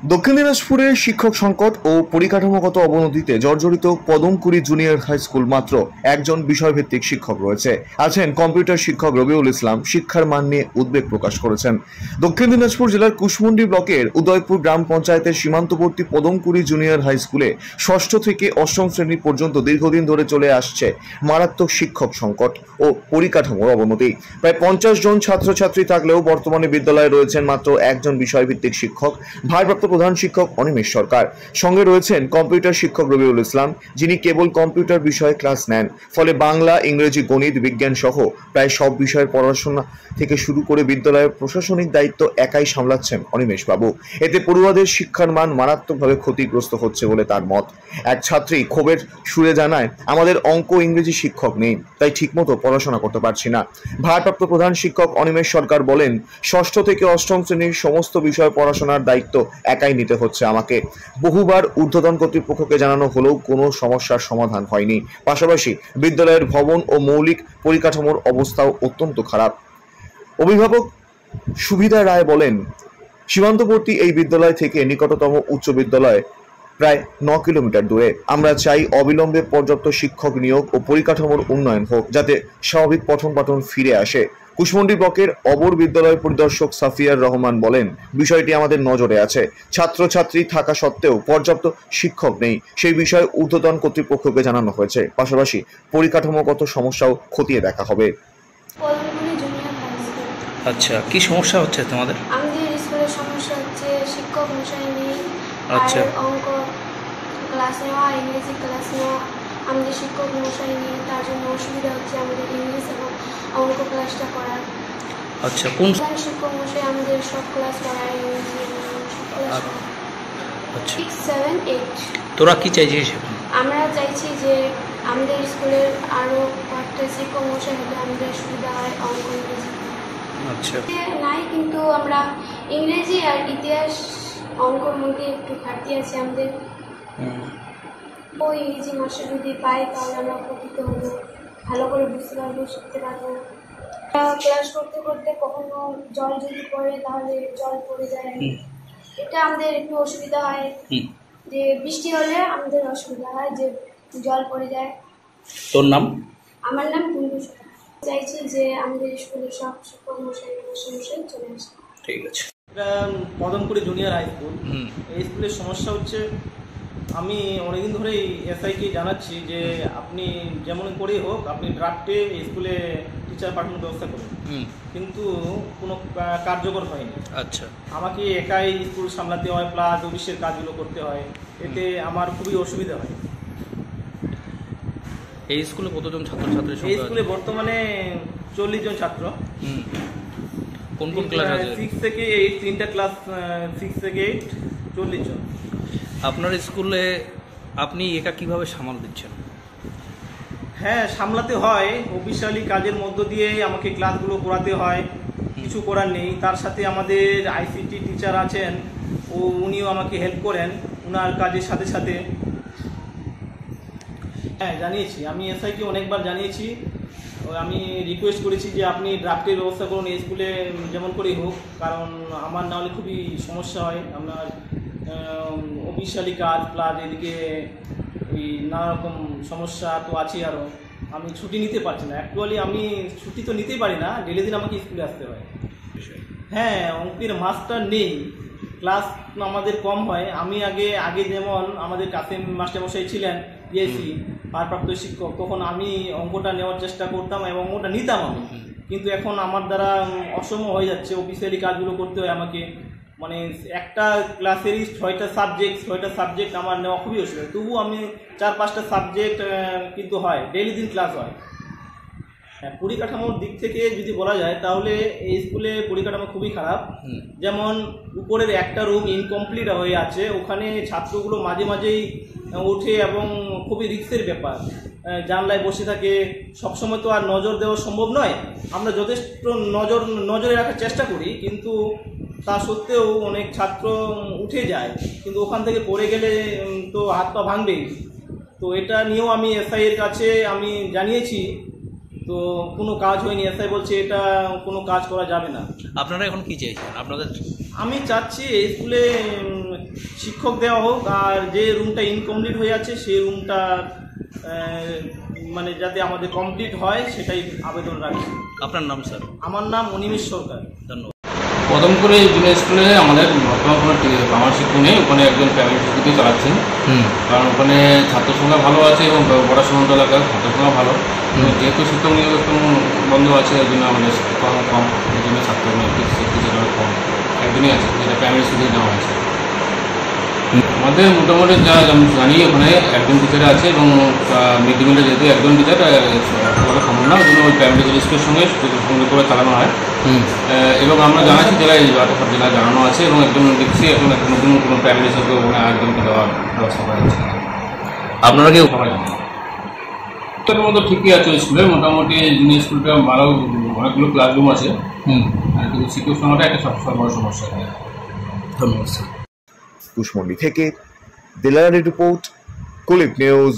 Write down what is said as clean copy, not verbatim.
দক্ষিণ দিনাজপুরে শিক্ষক সংকট ও পরিকাঠামোগত অবনতিতে জর্জরিত পদমকুড়ি জুনিয়র হাই স্কুল মাত্র একজন বিষয়ভিত্তিক শিক্ষক রয়েছে। আছেন কম্পিউটার শিক্ষক রবিউল ইসলাম। শিক্ষার মান নিয়ে উদ্বেগ প্রকাশ করেছেন। দক্ষিণ দিনাজপুর জেলার কুশমুন্ডি ব্লকের উদয়পুর গ্রাম পঞ্চায়েতের সীমান্তবর্তী পদমকুড়ি জুনিয়র হাই স্কুলে ষষ্ঠ থেকে অষ্টম শ্রেণী পর্যন্ত দীর্ঘদিন ধরে চলে আসছে মারাত্মক শিক্ষক সংকট ও পরিকাঠামোর অবনতি। প্রায় 50 জন ছাত্রছাত্রী থাকলেও বর্তমানে বিদ্যালয়ে রয়েছেন মাত্র একজন বিষয়ভিত্তিক শিক্ষক, ভারপ্রাপ্ত প্রধান শিক্ষক অনিমেষ সরকার। সঙ্গে রয়েছেন কম্পিউটার শিক্ষক রবিউল ইসলাম, যিনি কেবল কম্পিউটার বিষয়ে ক্লাস নেন। ফলে বাংলা, ইংরেজি, গণিত, বিজ্ঞান সহ প্রায় সব বিষয়ের পড়াশোনা থেকে শুরু করে বিদ্যালয়ের প্রশাসনিক দায়িত্ব একাই সামলাচ্ছেন অনিমেষ বাবু। এতে পড়ুয়াদের শিক্ষার মান মারাত্মকভাবে ক্ষতিগ্রস্ত হচ্ছে বলে তার মত। এক ছাত্রী ক্ষোভের সুরে জানায়, আমাদের অঙ্ক ইংরেজি শিক্ষক নেই, তাই ঠিকমতো পড়াশোনা করতে পারছি না। ভারপ্রাপ্ত প্রধান শিক্ষক অনিমেষ সরকার বলেন, ষষ্ঠ থেকে অষ্টম শ্রেণীর সমস্ত বিষয় পড়াশোনার দায়িত্ব একাই নিতে হচ্ছে আমাকে। বহুবার ঊর্ধ্বতন কর্তৃপক্ষকে জানানো হলেও কোনো সমস্যার সমাধান হয়নি। পাশাপাশি বিদ্যালয়ের ভবন ও মৌলিক পরিকাঠামোর অবস্থাও অত্যন্ত খারাপ। অভিভাবক সুবিধা রায় বলেন, সীমান্তবর্তী এই বিদ্যালয় থেকে নিকটতম উচ্চ বিদ্যালয় প্রায় 9 কিলোমিটার দূরে। আমরা চাই অবিলম্বে পর্যাপ্ত শিক্ষক নিয়োগ ও পরিকাঠামোর উন্নয়ন হোক, যাতে স্বাভাবিক পঠন পাঠন ফিরে আসে। কুশমুন্ডি ব্লকের অবর বিদ্যালয় পরিদর্শক সাফিয়ার রহমান বলেন, বিষয়টি আমাদের নজরে আছে। ছাত্রছাত্রী থাকা সত্ত্বেও পর্যাপ্ত শিক্ষক নেই, সেই বিষয়ে ঊর্ধ্বতন কর্তৃপক্ষকে জানানো হয়েছে। পাশাপাশি পরিকাঠামোগত সমস্যাও খতিয়ে দেখা হবে। আচ্ছা, কি সমস্যা হচ্ছে তোমাদের? আমাদের স্কুলের সমস্যা হচ্ছে শিক্ষক মশাই নেই। আচ্ছা, অঙ্ক ক্লাস নেওয়া, ইংরেজি ক্লাস নেওয়া, আমাদের শিক্ষক মশাই নেই, তার জন্য অসুবিধা হচ্ছে আমাদের ইংলিশ এবং অঙ্ক ক্লাসটা করার। আচ্ছা, কোন শিক্ষক মশাই আমাদের সব ক্লাস করায়, ইংরেজি সব ক্লাস। আচ্ছা, 6, 7, 8। তোরা কি চাইছিস? আমরা চাইছি যে আমাদের স্কুলের আরও কয়েকটা শিক্ষক মশাই হলে আমাদের সুবিধা হয় অঙ্ক ইংরেজি। আচ্ছা, নাই, কিন্তু আমরা ইংরেজি আর ইতিহাস অঙ্কর মধ্যে একটু ঘাটতি আছে আমাদের। ওই ইংরেজি মাস্টার যদি পাই তাহলে আমরা উপকৃত হবো, ভালো করে বুঝতে পারবো, শিখতে পারবো। ক্লাস করতে করতে কখনো জল যদি পড়ে তাহলে জল পড়ে যায়, এটা আমাদের একটু অসুবিধা হয়। যে বৃষ্টি হলে আমাদের অসুবিধা হয়, যে জল পড়ে যায়। তোর নাম? আমার নাম কুন্ডু সরকার। চাইছি যে আমাদের স্কুলের সব শিক্ষক মশাই মশাই চলে আসে। ঠিক আছে। এটা পদমকুড়ি জুনিয়র হাই স্কুল। এই স্কুলের সমস্যা হচ্ছে, আমি অনেকদিন ধরেই এসআইকে জানাচ্ছি যে আপনি যেমন করেই হোক আপনি ড্রাফটে স্কুলে টিচার পাঠানোর ব্যবস্থা করুন, কিন্তু কোনো কার্যকর হয়নি। আচ্ছা, আমাকে একাই স্কুল সামলাতে হয়, প্লাস অফিসের কাজগুলো করতে হয়, এতে আমার খুবই অসুবিধা হয়। এই স্কুলে কতজন ছাত্রছাত্রী? এই স্কুলে বর্তমানে 40 জন ছাত্র। কোন কোন ক্লাস আছে? 6 থেকে 8, 3টা ক্লাস, 6 থেকে 8, 40 জন। আপনার স্কুলে আপনি একা কিভাবে সামাল দিচ্ছেন? হ্যাঁ, সামলাতে হয়। অফিসিয়ালি কাজের মধ্য দিয়ে আমাকে ক্লাসগুলো করাতে হয়, কিছু করার নেই। তার সাথে আমাদের আইসিটি টিচার আছেন, উনিও আমাকে হেল্প করেন ওনার কাজের সাথে সাথে। হ্যাঁ, জানিয়েছি, আমি এসআইকে অনেকবার জানিয়েছি। আমি রিকোয়েস্ট করেছি যে আপনি ড্রাফটের ব্যবস্থা করুন এই স্কুলে যেমন করেই হোক, কারণ আমার না হলে খুবই সমস্যা হয়। আপনার অফিসিয়ালি কাজ প্লাস এদিকে ওই নানা রকম সমস্যা তো আছে। আরও আমি ছুটি নিতে পারছি না। অ্যাকচুয়ালি আমি ছুটি তো নিতেই পারি না, ডেলি দিন আমাকে স্কুলে আসতে হয়। হ্যাঁ, অঙ্কের মাস্টার নেই, ক্লাস আমাদের কম হয়। আমি আগে যেমন আমাদের কাসেম মাস্টারমশাই ছিলেন ইএসি ভারপ্রাপ্ত শিক্ষক, তখন আমি অঙ্কটা নেওয়ার চেষ্টা করতাম এবং অঙ্কটা নিতাম আমি, কিন্তু এখন আমার দ্বারা অসম্ভব হয়ে যাচ্ছে। অফিসিয়ালি কাজগুলো করতে হয় আমাকে, মানে একটা ক্লাসেরই 6টা সাবজেক্ট আমার নেওয়া খুবই অসুবিধা। তবু আমি 4-5টা সাবজেক্ট কিন্তু হয়, ডেইলি দিন ক্লাস হয়। হ্যাঁ, পরিকাঠামোর দিক থেকে যদি বলা যায় তাহলে এই স্কুলে পরিকাঠামো খুবই খারাপ। যেমন উপরের একটা রুম ইনকমপ্লিট হয়ে আছে, ওখানে ছাত্রগুলো মাঝে মাঝেই ওঠে এবং খুবই রিস্কের ব্যাপার। জানলায় বসে থাকে, সবসময় তো আর নজর দেওয়া সম্ভব নয়। আমরা যথেষ্ট নজরে রাখার চেষ্টা করি, কিন্তু তা সত্ত্বেও অনেক ছাত্র উঠে যায়, কিন্তু ওখান থেকে পড়ে গেলে তো হাত পা ভাঙবেই। তো এটা নিয়েও আমি এসআই এর কাছে আমি জানিয়েছি, তো কোনো কাজ হয়নি। এসআই বলছে এটা কোনো কাজ করা যাবে না। আপনারা এখন কি চাইছেন? আপনাদের আমি চাচ্ছি এই স্কুলে শিক্ষক দেওয়া হোক, আর যে রুমটা ইনকমপ্লিট হয়ে আছে সেই রুমটা মানে যাতে আমাদের কমপ্লিট হয় সেটাই আবেদন রাখছি। আপনার নাম স্যার? আমার নাম অনিমেষ সরকার। ধন্যবাদ। কদমপুরে জুনিয়র স্কুলে আমাদের বর্তমান কোনো আমার শিক্ষক নেই, ওখানে একজন প্রাইভেট স্কুলই চালাচ্ছেন। কারণ ওখানে ছাত্র সংখ্যা ভালো আছে এবং পড়াশোনা এলাকার ছাত্র সংখ্যা ভালো, যেহেতু শিক্ষক নিয়োগ একটু বন্ধ আছে, ওই জন্য আমাদের শিক্ষক কম, ওই জন্য ছাত্র শিক্ষিত কম একজনই আছে, যেটা প্রাইমারি স্কুলে নেওয়া হয়েছে। আমাদের মোটামুটি যা জানি ওখানে একজন টিচার আছে এবং মিড ডে মিলে যেহেতু একজন টিচার বলা সম্ভব না, ওই জন্য ওই প্রাইমারি স্কুলের সঙ্গে করে চালানো হয়। এবং আমরা জানাচ্ছি জেলায় সব জেলায় জানানো আছে এবং একজন দেখছি এখন নতুন কোনো প্রাইমারি স্কুলকে ওখানে একজনকে দেওয়ার ব্যবস্থা করা যাচ্ছে। আপনারা কেউ সবাই জানেন তার মতো ঠিকই আছে, ওই স্কুলে মোটামুটি জুনিয়র স্কুলটা ভালো, অনেকগুলো ক্লাসরুম আছে, আর কিন্তু শিক্ষক সংখ্যাটা একটা সবসময় বড় সমস্যা। ধন্যবাদ স্যার। কুশমন্ডি থেকে দিলারা রিপোর্ট, কুলিক নিউজ।